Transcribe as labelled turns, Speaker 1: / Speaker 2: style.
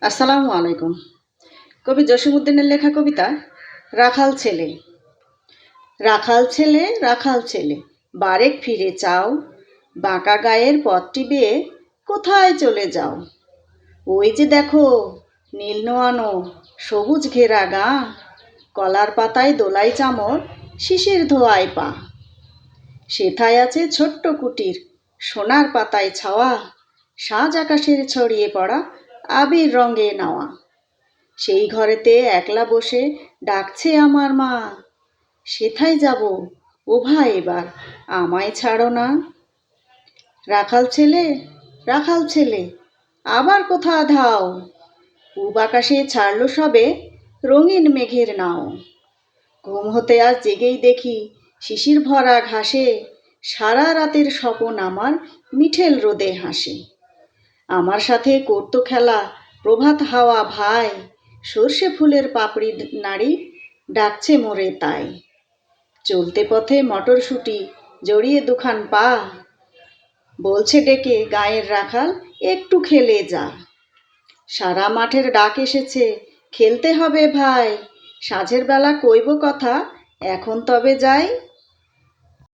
Speaker 1: আসসালামু আলাইকুম। কবি জসীমউদ্দিনের লেখা কবিতা রাখাল ছেলে। রাখাল ছেলে, রাখাল ছেলে, বারেক ফিরে চাও, বাঁকা গায়ের পথটি বেয়ে কোথায় চলে যাও? ওই যে দেখো নীল নোয়ানো সবুজ ঘেরা গা, কলার পাতায় দোলাই চামর, শিশির ধোয়ায় পা। সেথায় আছে ছোট্ট কুটির, সোনার পাতায় ছাওয়া, সাজ আকাশের ছড়িয়ে পড়া আবির রঙে নাওয়া। সেই ঘরেতে একলা বসে ডাকছে আমার মা, সেথায় যাব ও ভাই এবার, আমায় ছাড়ো না। রাখাল ছেলে, রাখাল ছেলে, আবার কোথা ধাও? পূব আকাশে ছাড়লো সবে রঙিন মেঘের নাও। ঘুম হতে আজ জেগেই দেখি শিশির ভরা ঘাসে, সারা রাতের স্বপন আমার মিঠেল রোদে হাসে। আমার সাথে করতো খেলা প্রভাত হাওয়া ভাই, সর্ষে ফুলের পাপড়ি নাড়ি ডাকছে মোরে তাই। চলতে পথে মটরশুঁটি জড়িয়ে দুখান পা, বলছে ডেকে গায়ের রাখাল একটু খেলে যা। সারা মাঠের ডাক এসেছে খেলতে হবে ভাই, সাঁঝের বেলা কইব কথা এখন তবে যাই।